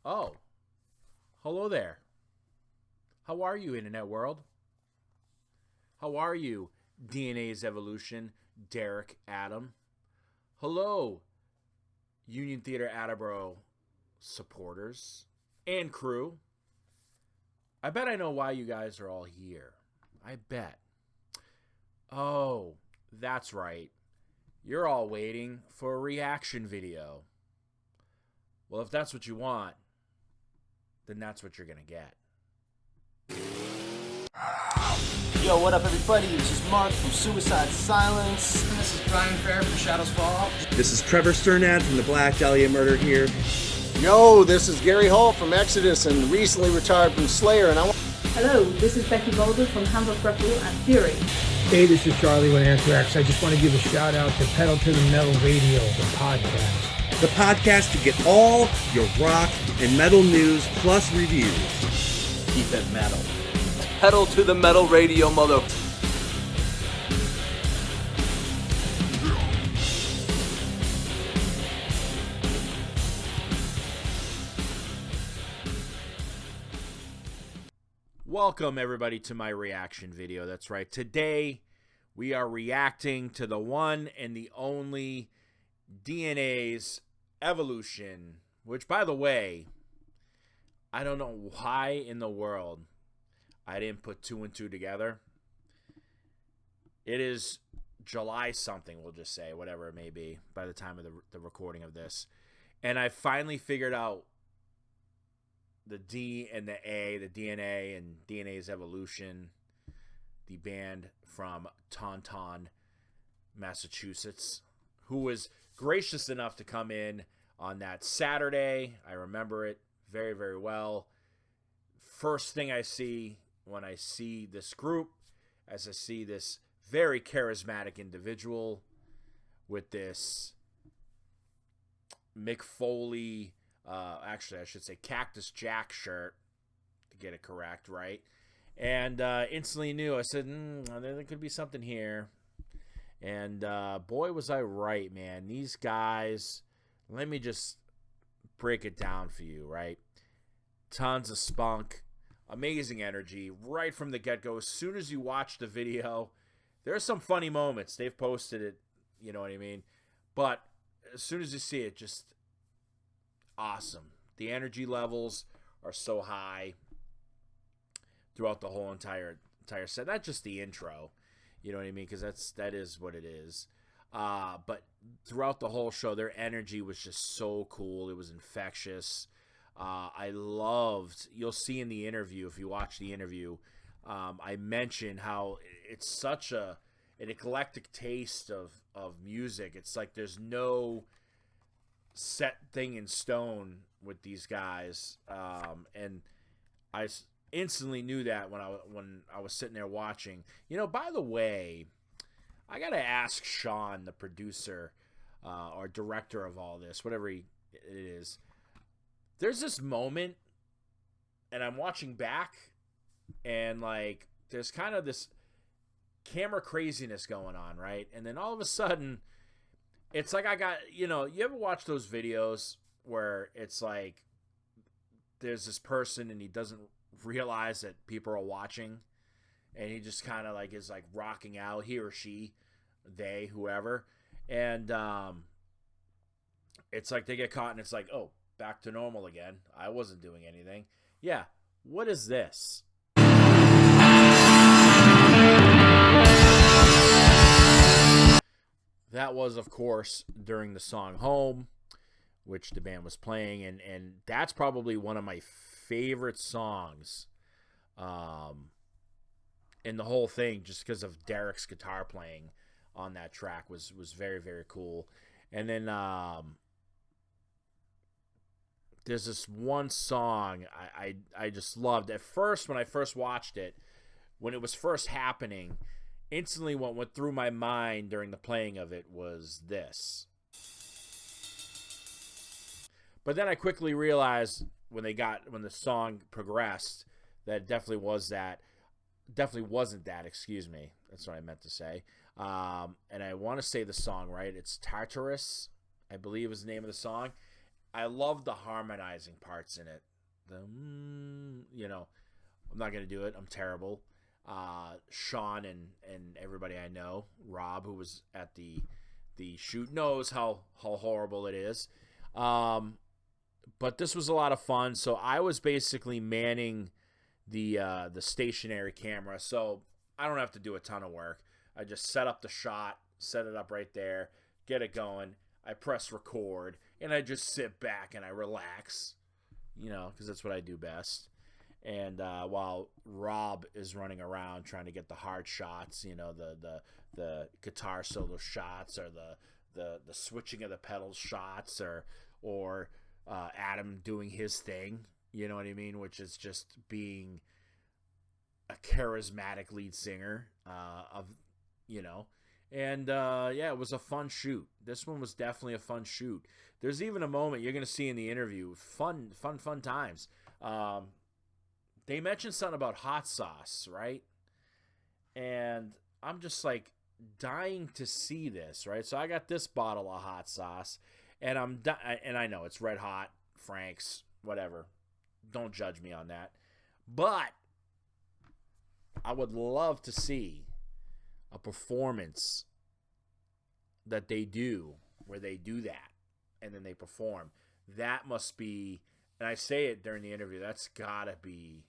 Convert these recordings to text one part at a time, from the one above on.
Oh, hello there. How are you, Internet world? How are you, DnA's evolution, Derek Adam? Hello, Union Theater Attleboro supporters and crew. I bet I know why you guys are all here. I bet. Oh, that's right. You're all waiting for a reaction video. Well, if that's what you want, then that's what you're going to get. Yo, what up, everybody? This is Mark from Suicide Silence. This is Brian Fair from Shadows Fall. This is Trevor Sternad from the Black Dahlia Murder here. Yo, this is Gary Hall from Exodus and recently retired from Slayer, and Hello, this is Becky Boulder from Hand of Grapple and Fury. Hey, this is Charlie with Anthrax. I just want to give a shout out to Pedal to the Metal Radio, the podcast. The podcast to get all your rock and metal news plus reviews. Keep it metal. Pedal to the Metal Radio, mother... Welcome, everybody, to my reaction video. That's right. Today, we are reacting to the one and the only DnA's Evolution, which, by the way, I don't know why in the world I didn't put two and two together. It is July something, we'll just say, whatever it may be, by the time of the recording of this. And I finally figured out the D and the A, the DNA and DnA's Evolution, the band from Taunton, Massachusetts, who was gracious enough to come in on that Saturday. I remember it very, very well. First thing I see when I see this group, as I see this very charismatic individual with this Mick Foley, actually I should say Cactus Jack shirt, to get it correct, right? And instantly knew, I said, there could be something here. And boy, was I right, man. These guys, let me just break it down for you, right? Tons of spunk, amazing energy right from the get-go. As soon as you watch the video, there's some funny moments. They've posted it, you know what I mean? But as soon as you see it, just awesome. The energy levels are so high throughout the whole entire set. Not just the intro, you know what I mean? Because that is what it is. But throughout the whole show, their energy was just so cool. It was infectious. I loved, you'll see in the interview, if you watch the interview, I mentioned how it's such an eclectic taste of music. It's like there's no set thing in stone with these guys. And I instantly knew that when I was sitting there watching. You know, by the way, I got to ask Sean, the producer or director of all this, whatever it is. There's this moment, and I'm watching back, and, like, there's kind of this camera craziness going on, right? And then all of a sudden, it's like I got, you know, you ever watch those videos where it's like there's this person and he doesn't realize that people are watching, and he just kind of, like, is, like, rocking out, he or she, they, whoever, and it's like they get caught, and it's like, oh, back to normal again. I wasn't doing anything. Yeah. What is this? That was, of course, during the song Home, which the band was playing. And that's probably one of my favorite songs in the whole thing, just because of Derek's guitar playing on that track was very, very cool. And then there's this one song I just loved. At first, when I first watched it, when it was first happening, instantly what went through my mind during the playing of it was this. But then I quickly realized when the song progressed that it definitely wasn't that, excuse me. That's what I meant to say. And I want to say the song right. It's Tartarus, I believe is the name of the song. I love the harmonizing parts in it. I'm not gonna do it. I'm terrible. Sean and everybody I know, Rob, who was at the shoot, knows how horrible it is. But this was a lot of fun. So I was basically manning the stationary camera, so I don't have to do a ton of work. I just set up the shot, set it up right there, get it going. I press record, and I just sit back and I relax, because that's what I do best. And while Rob is running around trying to get the hard shots, the guitar solo shots, or the switching of the pedals shots, or Adam doing his thing, you know what I mean, which is just being a charismatic lead singer And it was a fun shoot. This one was definitely a fun shoot. There's even a moment you're going to see in the interview. Fun times. They mentioned something about hot sauce, right? And I'm just like dying to see this, right? So I got this bottle of hot sauce, and and I know it's Red Hot, Frank's, whatever. Don't judge me on that. But I would love to see a performance that they do where they do that and then they perform. That must be, and I say it during the interview, that's gotta be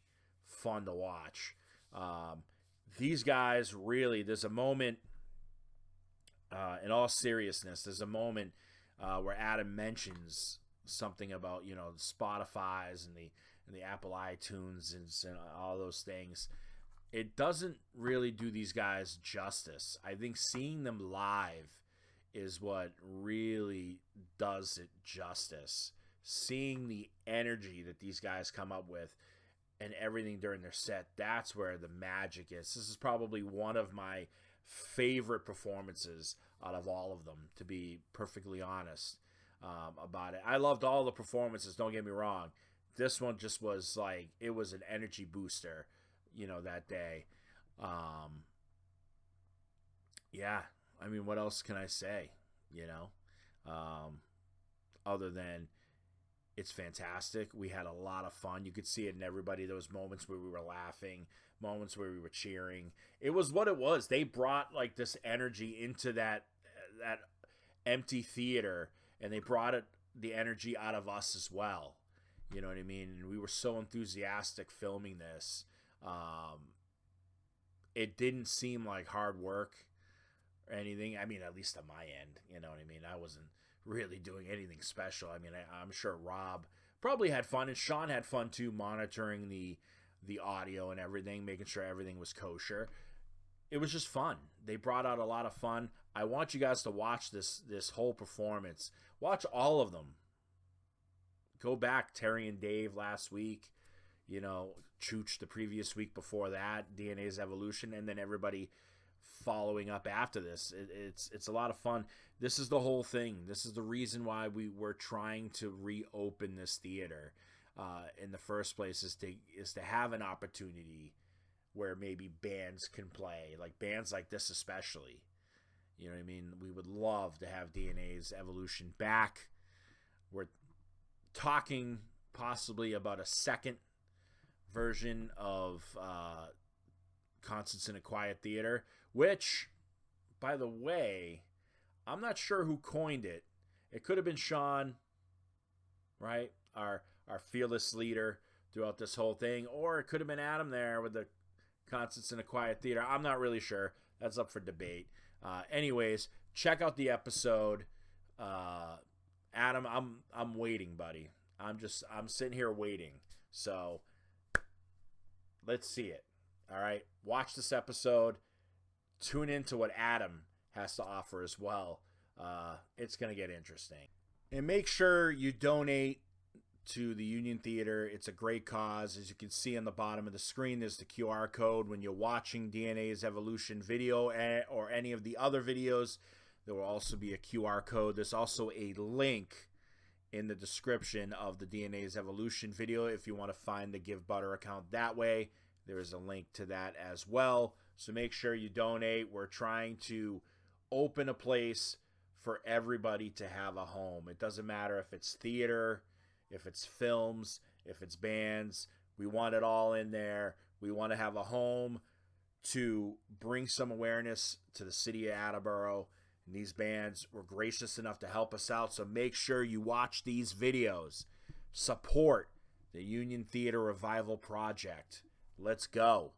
fun to watch. These guys really, there's a moment, in all seriousness, there's a moment where Adam mentions something about Spotify's and the Apple iTunes and all those things. It doesn't really do these guys justice. I think seeing them live is what really does it justice. Seeing the energy that these guys come up with and everything during their set, that's where the magic is. This is probably one of my favorite performances out of all of them, to be perfectly honest about it. I loved all the performances, don't get me wrong. This one just was like, it was an energy booster, that day. I mean, what else can I say, other than it's fantastic. We had a lot of fun. You could see it in everybody. Those moments where we were laughing, moments where we were cheering. It was what it was. They brought like this energy into that empty theater, and they brought the energy out of us as well. You know what I mean? And we were so enthusiastic filming this. It didn't seem like hard work or anything. I mean, at least on my end, you know what I mean? I wasn't really doing anything special. I mean, I'm sure Rob probably had fun, and Sean had fun too, monitoring the audio and everything, making sure everything was kosher. It was just fun. They brought out a lot of fun. I want you guys to watch this whole performance. Watch all of them. Go back, Terry and Dave last week, Chooch the previous week before that, DnA's Evolution, and then everybody following up after this. It's a lot of fun. This is the whole thing. This is the reason why we were trying to reopen this theater in the first place, is to have an opportunity where maybe bands can play, like bands like this especially. You know what I mean? We would love to have DnA's Evolution back. We're talking possibly about a second version of Concerts in a Quiet Theater, which, by the way, I'm not sure who coined it. It could have been Sean, right? Our fearless leader throughout this whole thing, or it could have been Adam there with the Concerts in a Quiet Theater. I'm not really sure. That's up for debate. Anyways, check out the episode. Adam, I'm waiting, buddy. I'm sitting here waiting. So let's see it. All right, watch this episode. Tune into what Adam has to offer as well. It's going to get interesting. And make sure you donate to the Union Theater. It's a great cause. As you can see on the bottom of the screen, there's the QR code. When you're watching DnA's Evolution video or any of the other videos, there will also be a QR code. There's also a link in the description of the DnA's Evolution video if you want to find the Give Butter account that way. There is a link to that as well. So make sure you donate. We're trying to open a place for everybody to have a home. It doesn't matter if it's theater, if it's films, if it's bands. We want it all in there. We want to have a home to bring some awareness to the city of Attleboro. And these bands were gracious enough to help us out. So make sure you watch these videos. Support the Union Theater Revival Project. Let's go.